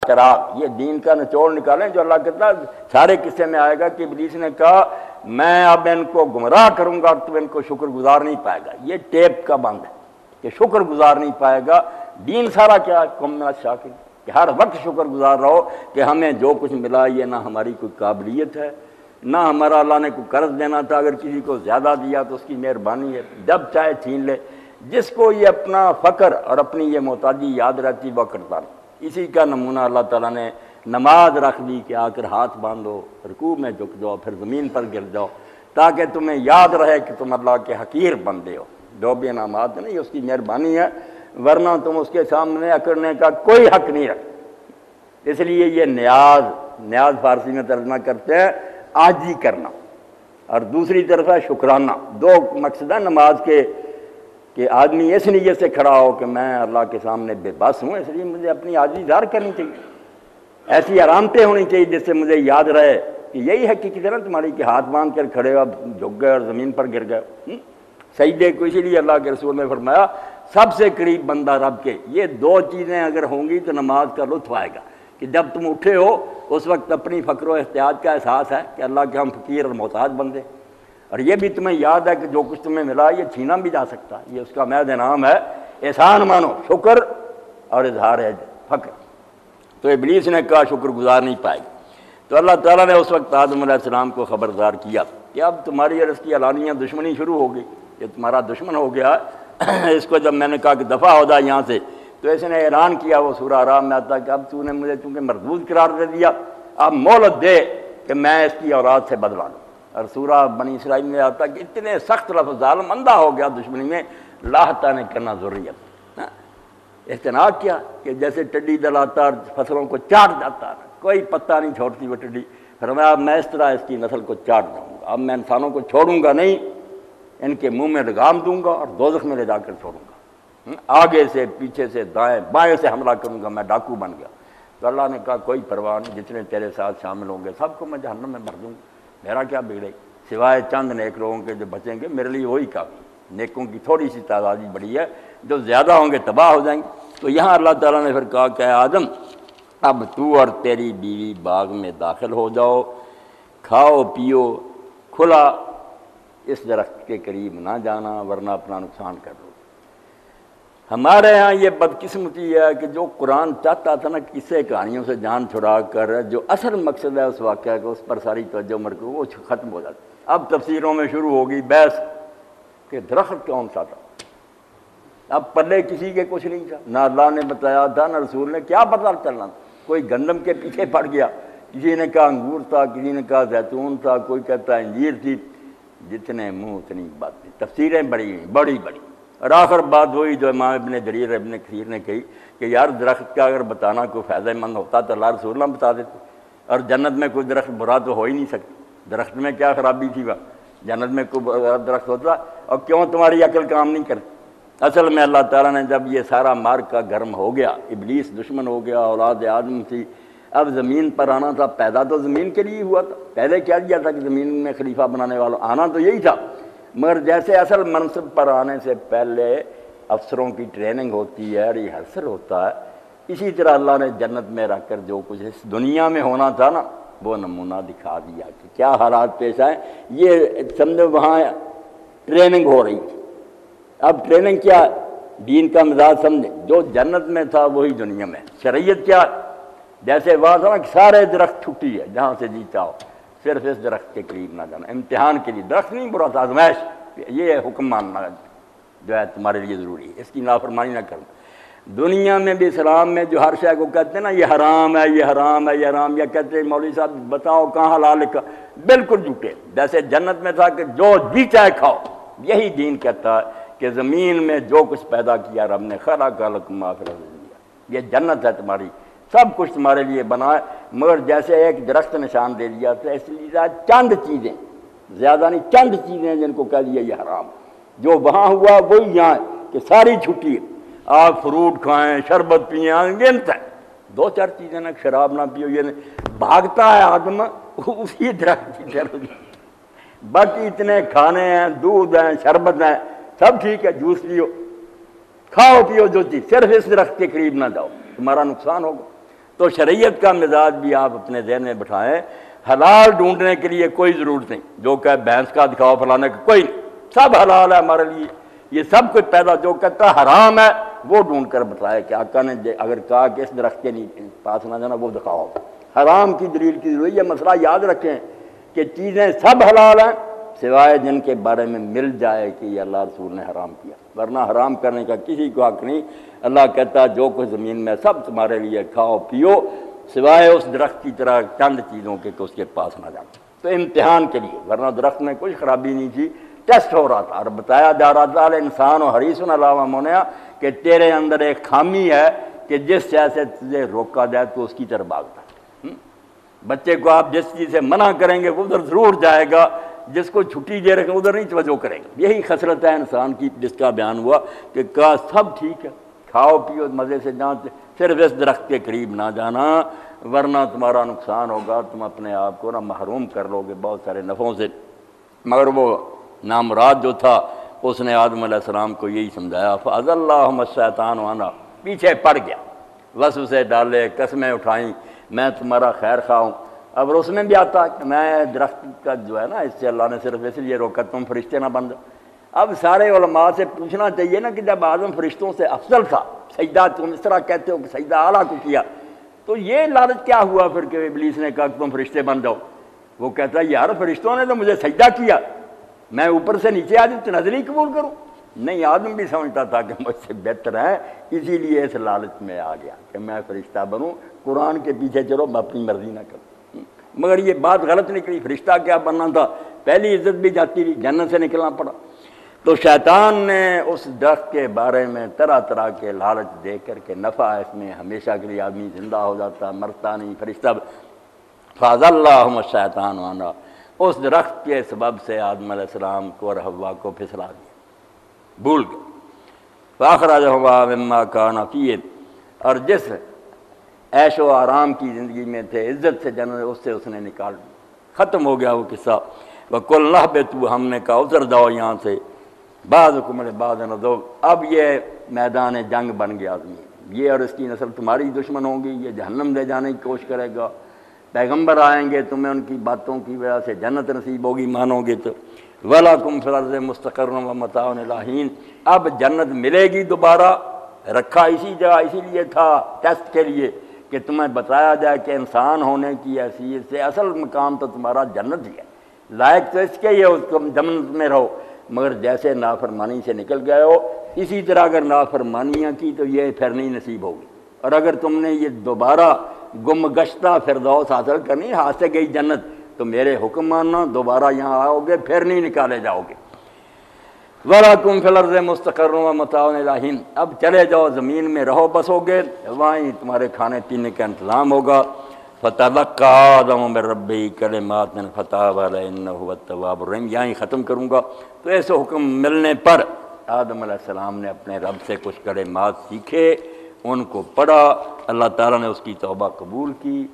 چراغ، یہ دین کا نچوڑ نکالیں جو اللہ کہتا ہے سارے قصے میں آئے گا کہ ابلیس نے کہا میں اب ان کو گمراہ کروں گا اور تو ان کو شکر گزار نہیں پائے گا. یہ ٹیپ کا بند ہے کہ شکر گزار نہیں پائے گا. دین سارا کیا ہے؟ قم من الشاکرین، کہ ہر وقت شکر گزار رہو کہ ہمیں جو کچھ ملا یہ نہ ہماری کوئی قابلیت ہے نہ ہمارا اللہ نے کوئی قرض دینا تھا، اگر کسی کو زیادہ دیا تو اس کی مہربانی ہے، جب چاہے چھین لے. جس کو یہ اپنا فقر اور اپنی یہ محتاجی یاد رہتی وہ کرتا نہیں. اسی کا نمونہ اللہ تعالیٰ نے نماز رکھ دی کہ آ کر ہاتھ باندھو، رکوع میں جھک جاؤ، پھر زمین پر گر جاؤ، تاکہ تمہیں یاد رہے کہ تم اللہ کے حقیر بندے ہو. جو بھی انعامات نہیں اس کی مہربانی ہے، ورنہ تم اس کے سامنے اکڑنے کا کوئی حق نہیں رکھتے. اس لیے یہ نیاز فارسی میں ترجمہ کرتے ہیں عاجزی کرنا، اور دوسری طرف ہے شکرانہ. دو مقصد ہے نماز کے کہ آدمی اس نیت سے کھڑا ہو کہ میں اللہ کے سامنے بے بس ہوں، اس لیے مجھے اپنی عاجزی ظاہر کرنی چاہیے. ایسی علامتیں ہونی چاہیے جس سے مجھے یاد رہے کہ یہی حقیقت ہے نا تمہاری کہ ہاتھ باندھ کر کھڑے ہو، اب جھک گئے اور زمین پر گر گئے. سجدے کو اسی لیے اللہ کے رسول نے فرمایا سب سے قریب بندہ رب کے یہ دو چیزیں اگر ہوں گی تو نماز کا لطف آئے گا، کہ جب تم اٹھے ہو اس وقت اپنی فقر و احتیاج کا احساس ہے کہ اللہ کے ہم فقیر اور محتاج بندے، اور یہ بھی تمہیں یاد ہے کہ جو کچھ تمہیں ملا یہ چھینا بھی جا سکتا ہے، یہ اس کا محض انعام ہے. احسان مانو، شکر اور اظہار ہے فقر. تو ابلیس نے کہا شکر گزار نہیں پائے گا. تو اللہ تعالیٰ نے اس وقت آدم علیہ السلام کو خبردار کیا کہ اب تمہاری اور اس کی علانیہ دشمنی شروع ہو گئی، یہ تمہارا دشمن ہو گیا. اس کو جب میں نے کہا کہ دفع ہو جا یہاں سے تو اس نے اعلان کیا، وہ سورہ اعراف میں آتا کہ اب تو نے مجھے چونکہ مردود قرار دے دیا، اب مہلت دے کہ میں اس کی اولاد سے بدلا لوں. اور سورہ بنی اسرائیل میں آتا کہ اتنے سخت لفظ ظالم اندھا ہو گیا دشمنی میں، لاحتہ نے کرنا ضروریت. احتناق کیا کہ جیسے ٹڈی دل آتا اور فصلوں کو چاٹ جاتا، کوئی پتہ نہیں چھوڑتی وہ ٹڈی. فرمایا اب میں اس طرح اس کی نسل کو چاٹ جاؤں گا، اب میں انسانوں کو چھوڑوں گا نہیں، ان کے منہ میں لگام دوں گا اور دوزخ میں لے جا کر چھوڑوں گا. آگے سے پیچھے سے دائیں بائیں سے حملہ کروں گا، میں ڈاکو بن گیا. تو اللہ نے کہا کوئی پرواہ نہیں، جتنے تیرے ساتھ شامل ہوں گے سب کو میں جہنم میں بھر دوں گا، میرا کیا بگڑے، سوائے چند نیک لوگوں کے جو بچیں گے میرے لیے وہی کافی. نیکوں کی تھوڑی سی تعداد بڑی ہے، جو زیادہ ہوں گے تباہ ہو جائیں گے. تو یہاں اللہ تعالیٰ نے پھر کہا کہ اے آدم اب تو اور تیری بیوی باغ میں داخل ہو جاؤ، کھاؤ پیو کھلا، اس درخت کے قریب نہ جانا ورنہ اپنا نقصان کر لو. ہمارے ہاں یہ بدقسمتی ہے کہ جو قرآن چاہتا تھا نا قصے کہانیوں سے جان چھڑا کر جو اصل مقصد ہے اس واقعہ کو اس پر ساری توجہ مرکوز وہ ختم ہو جاتی. اب تفسیروں میں شروع ہوگی بحث کہ درخت کون سا تھا. اب پلے کسی کے کچھ نہیں تھا، نہ اللہ نے بتایا تھا نہ رسول نے، کیا پتہ چلنا. کوئی گندم کے پیچھے پڑ گیا، کسی نے کہا انگور تھا، کسی نے کہا زیتون تھا، کوئی کہتا انجیر تھی. جتنے منہ اتنی باتیں، تفسیریں بڑی بڑی. اور آخر بات وہی جو امام ابن جریر ابن کثیر نے کہی کہ یار درخت کا اگر بتانا کوئی فائدہ مند ہوتا تو اللہ رسول اللہ بتا دیتے. اور جنت میں کوئی درخت برا تو ہو ہی نہیں سکتی، درخت میں کیا خرابی تھی وہ، جنت میں کوئی درخت ہوتا. اور کیوں تمہاری عقل کام نہیں کرتی. اصل میں اللہ تعالیٰ نے جب یہ سارا مار کا گرم ہو گیا، ابلیس دشمن ہو گیا، اولاد آدم تھی، اب زمین پر آنا تھا. پیدا تو زمین کے لیے ہوا تھا، پہلے کیا دیا تھا کہ زمین میں خلیفہ بنانے والا آنا تو یہی تھا. مگر جیسے اصل منصب پر آنے سے پہلے افسروں کی ٹریننگ ہوتی ہے، ریہرسل ہوتا ہے، اسی طرح اللہ نے جنت میں رکھ کر جو کچھ اس دنیا میں ہونا تھا نا وہ نمونہ دکھا دیا کہ کیا حالات پیش آئیں. یہ سمجھو وہاں ٹریننگ ہو رہی تھی. اب ٹریننگ کیا، دین کا مزاج سمجھیں، جو جنت میں تھا وہی دنیا میں. شریعت کیا، جیسے وہاں تھا نا کہ سارے درخت چھٹی ہے جہاں سے جی چاہو، صرف اس درخت کے قریب نہ جانا. امتحان کے لیے درخت نہیں برا تھا، آزمائش. یہ حکم ماننا جو ہے تمہارے لیے ضروری ہے، اس کی نافرمانی نہ کرنا. دنیا میں بھی اسلام میں جو ہر شے کو کہتے ہیں نا یہ حرام ہے یہ حرام ہے یہ حرام، یا کہتے ہیں مولوی صاحب بتاؤ کہاں حلال لکھا، بالکل جھوٹے. جیسے جنت میں تھا کہ جو جی چاہے کھاؤ، یہی دین کہتا ہے کہ زمین میں جو کچھ پیدا کیا رب نے خلق لکم ما فی الارض، یہ جنت ہے تمہاری، سب کچھ تمہارے لیے بنا ہے. مگر جیسے ایک درخت نشان دے دیا تو اس لیے چند چیزیں، زیادہ نہیں، چند چیزیں جن کو کہہ دیا یہ حرام. جو وہاں ہوا وہی یہاں کہ ساری چھٹی ہے. آپ فروٹ کھائیں، شربت پئیں، انگنت ہے. دو چار چیزیں نا، شراب نہ پیو، یہ بھاگتا ہے آدم اسی درخت کی طرف. باقی اتنے کھانے ہیں، دودھ ہیں، شربت ہیں، سب ٹھیک ہے، جوس پیو، کھاؤ پیو جو چیز، صرف اس درخت کے قریب نہ جاؤ، تمہارا نقصان ہوگا. تو شریعت کا مزاج بھی آپ اپنے ذہن میں بٹھائیں، حلال ڈھونڈنے کے لیے کوئی ضرورت نہیں، جو کہ بھینس کا دکھاؤ فلانے کا کوئی نہیں، سب حلال ہے ہمارے لیے، یہ سب کچھ پیدا جو کہتا حرام ہے وہ ڈھونڈ کر بتایا کہ آقا نے اگر کہا کہ اس درخت کے پاس نہ جانا وہ دکھاؤ، حرام کی دلیل کی ضرورت ہے۔ یہ مسئلہ یاد رکھیں کہ چیزیں سب حلال ہیں سوائے جن کے بارے میں مل جائے کہ یہ اللہ رسول نے حرام کیا، ورنہ حرام کرنے کا کسی کو حق نہیں۔ اللہ کہتا جو کچھ زمین میں سب تمہارے لیے کھاؤ پیو سوائے اس درخت کی طرح چند چیزوں کے کہ اس کے پاس نہ جانا، تو امتحان کے لیے، ورنہ درخت میں کوئی خرابی نہیں تھی، ٹیسٹ ہو رہا تھا اور بتایا جا رہا تھا انسان و حریص علی ما منع کہ تیرے اندر ایک خامی ہے کہ جس شے سے تجھے روکا جائے تو اس کی طرف بھاگتا ہے۔ بچے کو آپ جس چیز سے منع کریں گے وہ ادھر ضرور جائے گا، جس کو چھٹی دے رکھیں ادھر نہیں توجہ کرے گا۔ یہی خسرت ہے انسان کی جس کا بیان ہوا کہ کا سب ٹھیک ہے، کھاؤ پیو مزے سے جان، صرف اس درخت کے قریب نہ جانا ورنہ تمہارا نقصان ہوگا، تم اپنے آپ کو نہ محروم کر لو گے بہت سارے نفعوں سے۔ مگر وہ نامراد جو تھا اس نے آدم علیہ السلام کو یہی سمجھایا، فَأَزَلَّهُمَ الشَّيْطَانُ عَنْهَا، پیچھے پڑ گیا، وسوسے ڈالے، قسمیں اٹھائیں میں تمہارا خیر خواہ ہوں۔ اب اس میں بھی آتا کہ میں درخت کا جو ہے نا اس سے اللہ نے صرف اس لیے روکا تم فرشتے نہ بن جاؤ۔ اب سارے علماء سے پوچھنا چاہیے نا کہ جب آدم فرشتوں سے افضل تھا، سجدہ تم اس طرح کہتے ہو کہ سجدہ اعلیٰ کو کیا، تو یہ لالچ کیا ہوا پھر کہ ابلیس نے کہا کہ تم فرشتے بن جاؤ؟ وہ کہتا ہے یار فرشتوں نے تو مجھے سجدہ کیا، میں اوپر سے نیچے آدم تنزلی قبول کروں؟ نہیں، آدم بھی سمجھتا تھا کہ مجھ سے بہتر ہے، اسی لیے اس لالچ میں آ گیا کہ میں فرشتہ بنوں، قرآن کے پیچھے چلو میں اپنی مرضی نہ کروں۔ مگر یہ بات غلط نکلی، فرشتہ کیا بننا تھا، پہلی عزت بھی جاتی رہی، جنت سے نکلنا پڑا۔ تو شیطان نے اس درخت کے بارے میں طرح طرح کے لالچ دے کر کے نفع اس میں ہمیشہ کے لیے آدمی زندہ ہو جاتا، مرتا نہیں، فرشتہ فَأَزَلَّهُمَ الشَّيْطَانُ عَنْهَا، اس درخت کے سبب سے آدم علیہ السلام کو اور حوا کو پھسلا دیا، بھول گئے۔ فَأَخْرَجَهُمَا مِمَّا كَانَ فِيهِ، اور جس عیش و آرام کی زندگی میں تھے، عزت سے جنت، اس سے اس نے نکال دیا، ختم ہو گیا وہ قصہ۔ وَقُلْنَا اهْبِطُوا، ہم نے کہا اتر جاؤ یہاں سے، بعضکم لبعض عدو، اب یہ میدان جنگ بن گیا آدمی، یہ اور اس کی نسل تمہاری دشمن ہوں گی، یہ جہنم لے جانے کی کوشش کرے گا، پیغمبر آئیں گے تمہیں ان کی باتوں کی وجہ سے جنت نصیب ہوگی مانو گے تو۔ وَلَكُمْ فِي الْأَرْضِ مُسْتَقَرٌّ وَمَتَاعٌ إِلَىٰ حِينٍ، اب جنت ملے گی دوبارہ، رکھا اسی جگہ اسی لیے تھا ٹیسٹ کے لیے کہ تمہیں بتایا جائے کہ انسان ہونے کی حیثیت سے اصل مقام تو تمہارا جنت ہی ہے، لائق تو اس کے ہی ہو تم جنت میں رہو، مگر جیسے نافرمانی سے نکل گئے ہو اسی طرح اگر نافرمانیاں کی تو یہ پھر نہیں نصیب ہوگی، اور اگر تم نے یہ دوبارہ گم گشتہ فردوس حاصل کرنی، ہاتھ سے گئی جنت، تو میرے حکم ماننا، دوبارہ یہاں آؤ گے پھر نہیں نکالے جاؤ گے۔ وَلَكُمْ فِي الْأَرْضِ مُسْتَقَرٌّ وَمَتَاعٌ إِلَىٰ حِينٍ، اب چلے جاؤ زمین میں رہو بسو گے، وہیں تمہارے کھانے پینے کا انتظام ہوگا۔ فَتَلَقَّىٰ آدَمُ مِن رَّبِّهِ كَلِمَاتٍ فَتَابَ عَلَيْهِ إِنَّهُ هُوَ التَّوَّابُ الرَّحِيمُ، یہیں ختم کروں گا۔ تو ایسے حکم ملنے پر آدم علیہ السلام نے اپنے رب سے کچھ کلمات سیکھے، ان کو پڑھا، اللہ تعالیٰ نے اس کی توبہ قبول کی،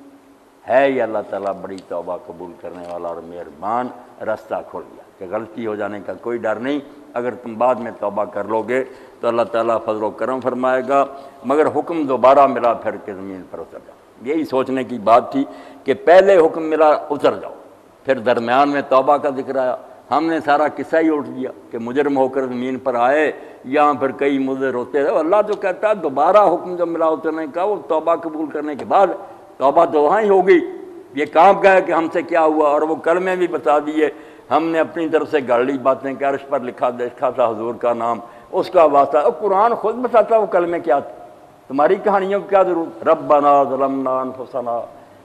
ہے یہ اللہ تعالیٰ بڑی توبہ قبول کرنے والا اور مہربان، رستہ کھول گیا کہ غلطی ہو جانے کا کوئی ڈر نہیں، اگر تم بعد میں توبہ کر لو گے تو اللہ تعالیٰ فضل و کرم فرمائے گا، مگر حکم دوبارہ ملا پھر کے زمین پر اتر جاؤ۔ یہی سوچنے کی بات تھی کہ پہلے حکم ملا اتر جاؤ، پھر درمیان میں توبہ کا ذکر آیا، ہم نے سارا قصہ ہی اٹھ دیا کہ مجرم ہو کر زمین پر آئے، یہاں پھر کئی مدعے روتے رہے۔ اللہ تو کہتا ہے دوبارہ حکم جو ملا اترنے کا وہ توبہ قبول کرنے کے بعد، توبہ تو وہاں ہی ہوگی، یہ کام گئے کہ ہم سے کیا ہوا، اور وہ کلمے بھی بتا دیے، ہم نے اپنی طرف سے گڑھ لی باتیں کہ عرش پر لکھا تھا حضور کا نام، اس کا واسطہ، اور قرآن خود بتاتا وہ کلمے کیا تھے، تمہاری کہانیوں کی کیا ضرورت۔ ربنا ظلمنا انفسنا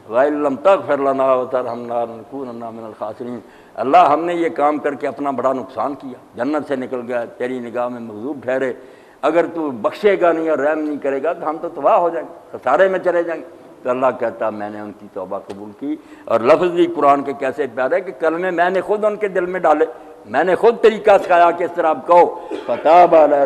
وَإِن لَّمْ تَغْفِرْ لَنَا وَتَرْحَمْنَا لَنَكُونَنَّ مِنَ الْخَاسِرِينَ، اللہ ہم نے یہ کام کر کے اپنا بڑا نقصان کیا، جنت سے نکل گیا، تیری نگاہ میں مغضوب ٹھہرے، اگر تو بخشے گا نہیں اور رحم نہیں کرے گا تو ہم تو تباہ ہو جائیں گے، خسارے میں چلے جائیں گے۔ تو اللہ کہتا میں نے ان کی توبہ قبول کی، اور لفظ بھی قرآن کے کیسے پیارے کہ کلمے میں نے خود ان کے دل میں ڈالے، میں نے خود طریقہ سکھایا کہ اس طرح آپ کہو، فتاب علیہ